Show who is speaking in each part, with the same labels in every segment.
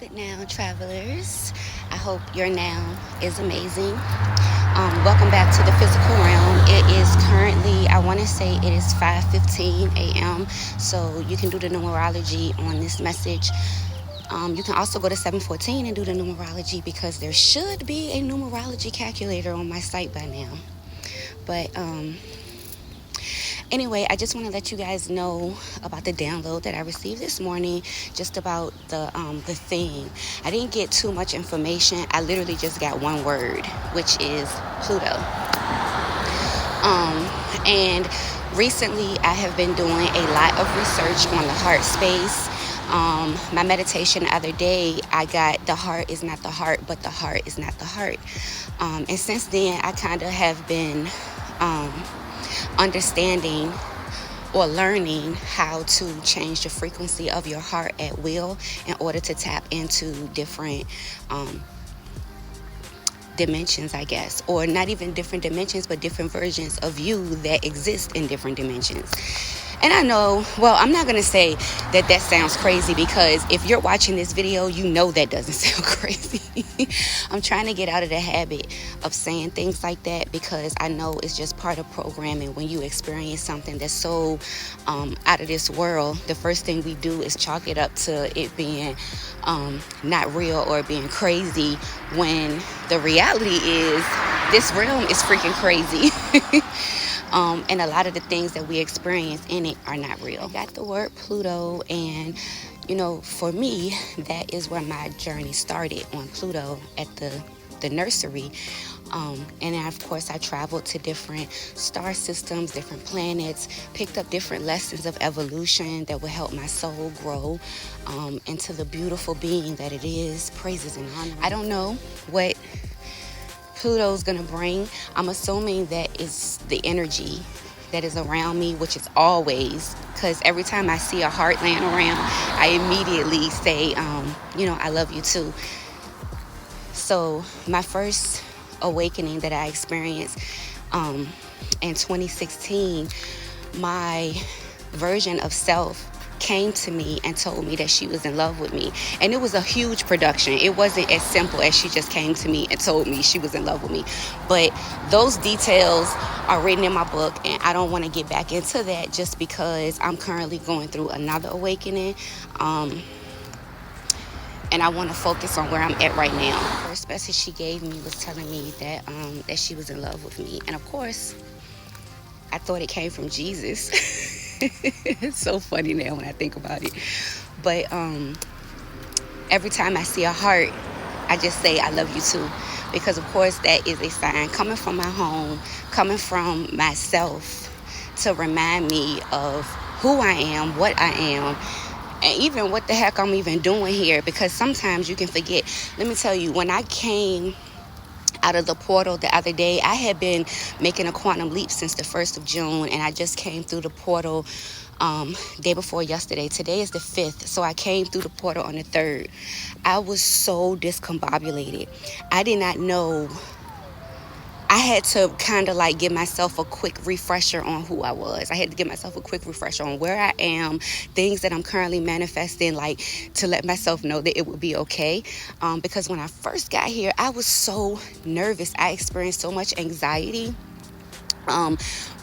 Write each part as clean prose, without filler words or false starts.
Speaker 1: Good now, travelers. I hope your now is amazing. Welcome back to the physical realm. It is currently, I want to say it is 5:15 a.m. So you can do the numerology on this message. You can also go to 714 and do the numerology because there should be a numerology calculator on my site by now. But anyway, I just want to let you guys know about the download that I received this morning, just about the thing. I didn't get too much information. I literally just got one word, which is Pluto. And recently, I have been doing a lot of research on the heart space. My meditation the other day, I got the heart is not the heart, but the heart is not the heart. And since then, I kind of have been understanding or learning how to change the frequency of your heart at will in order to tap into different dimensions, I guess, or not even different dimensions, but different versions of you that exist in different dimensions. And I know, well, I'm not going to say that that sounds crazy, because if you're watching this video, you know that doesn't sound crazy. I'm trying to get out of the habit of saying things like that, because I know it's just part of programming. When you experience something that's so out of this world, the first thing we do is chalk it up to it being not real or being crazy, when the reality is this realm is freaking crazy. And a lot of the things that we experience in it are not real. I got the word Pluto, and for me, that is where my journey started, on Pluto at the nursery. And then, of course, I traveled to different star systems, different planets, picked up different lessons of evolution that would help my soul grow into the beautiful being that it is. Praises and honor. I don't know what Pluto's gonna bring. I'm assuming that it's the energy that is around me, which is always, because every time I see a heart laying around, I immediately say, I love you too. So my first awakening that I experienced in 2016, my version of self came to me and told me that she was in love with me. And it was a huge production. It wasn't as simple as she just came to me and told me she was in love with me. But those details are written in my book, and I don't want to get back into that just because I'm currently going through another awakening. And I want to focus on where I'm at right now. The first message she gave me was telling me that that she was in love with me. And of course, I thought it came from Jesus. It's so funny now when I think about it. But every time I see a heart, I just say, I love you too. Because, of course, that is a sign coming from my home, coming from myself, to remind me of who I am, what I am, and even what the heck I'm even doing here. Because sometimes you can forget. Let me tell you, when I came out of the portal the other day, I had been making a quantum leap since the 1st of June, and I just came through the portal day before yesterday. Today is the 5th, so I came through the portal on the 3rd. I was so discombobulated. I did not know. I had to kind of like give myself a quick refresher on who I was. I had to give myself a quick refresher on where I am, things that I'm currently manifesting, like to let myself know that it would be okay. Because when I first got here, I was so nervous. I experienced so much anxiety.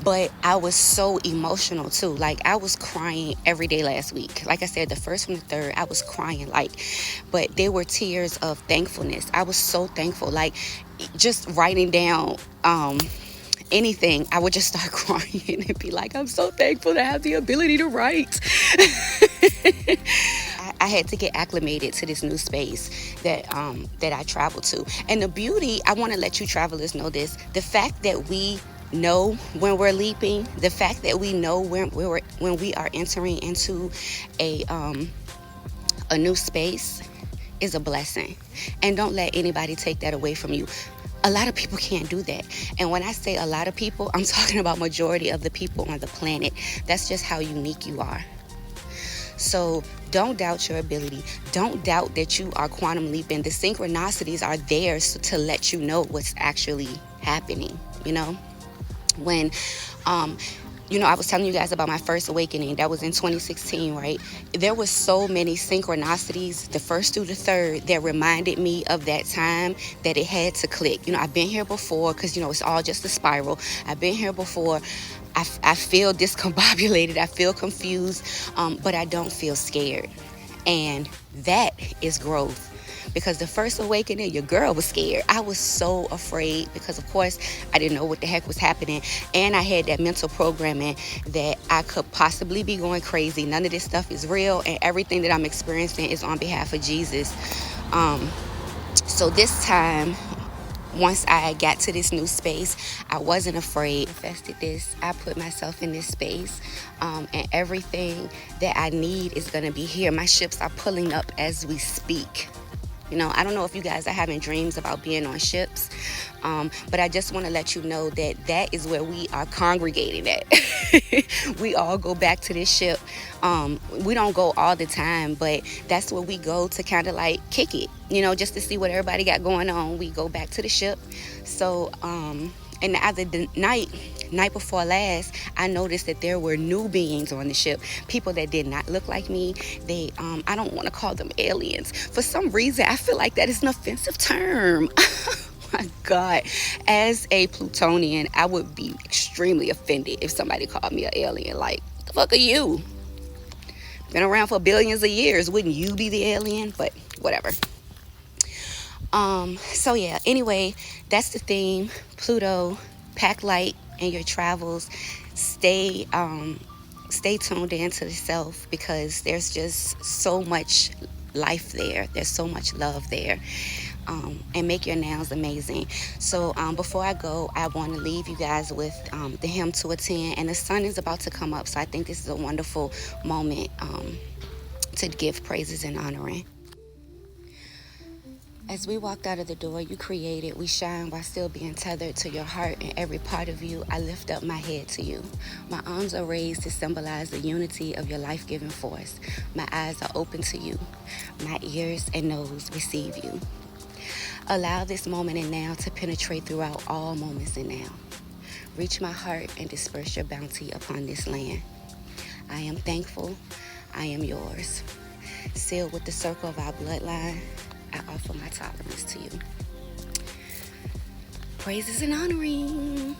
Speaker 1: But I was so emotional too. Like, I was crying every day last week. Like I said, the 1st and the 3rd, I was crying, but they were tears of thankfulness. I was so thankful. Like, just writing down anything, I would just start crying and be like, I'm so thankful to have the ability to write. I had to get acclimated to this new space that I traveled to. And the beauty, I want to let you travelers know this, the fact that we know when we're leaping, the fact that we know when we are entering into a new space is a blessing. And don't let anybody take that away from you. A lot of people can't do that. And when I say a lot of people, I'm talking about majority of the people on the planet. That's just how unique you are. So don't doubt your ability. Don't doubt that you are quantum leaping. The synchronicities are there to let you know what's actually happening, When I was telling you guys about my first awakening. That was in 2016, right? There was so many synchronicities, the first through the third, that reminded me of that time, that it had to click. I've been here before, because, it's all just a spiral. I've been here before. I feel discombobulated. I feel confused, but I don't feel scared. And that is growth. Because the first awakening, your girl was scared. I was so afraid because, of course, I didn't know what the heck was happening. And I had that mental programming that I could possibly be going crazy. None of this stuff is real. And everything that I'm experiencing is on behalf of Jesus. So this time, once I got to this new space, I wasn't afraid. Manifested this. I put myself in this space, and everything that I need is going to be here. My ships are pulling up as we speak. I don't know if you guys are having dreams about being on ships, but I just want to let you know that that is where we are congregating at. We all go back to this ship. We don't go all the time, but that's where we go to kind of like kick it, just to see what everybody got going on. We go back to the ship. So, and the other night before last, I noticed that there were new beings on the ship, people that did not look like me. They, I don't want to call them aliens. For some reason, I feel like that is an offensive term. My God, as a Plutonian, I would be extremely offended if somebody called me an alien. Like, the fuck are you? Been around for billions of years. Wouldn't you be the alien? But whatever. So yeah, anyway, that's the theme. Pluto, pack light in your travels. Stay tuned into the self, because there's just so much life there. There's so much love there. And make your nails amazing. So before I go, I want to leave you guys with the hymn to attend. And the sun is about to come up, so I think this is a wonderful moment to give praises and honoring. As we walked out of the door you created, we shine while still being tethered to your heart and every part of you. I lift up my head to you. My arms are raised to symbolize the unity of your life-giving force. My eyes are open to you. My ears and nose receive you. Allow this moment and now to penetrate throughout all moments and now. Reach my heart and disperse your bounty upon this land. I am thankful. I am yours. Sealed with the circle of our bloodline, I offer my tolerance to you. Praises and honoring.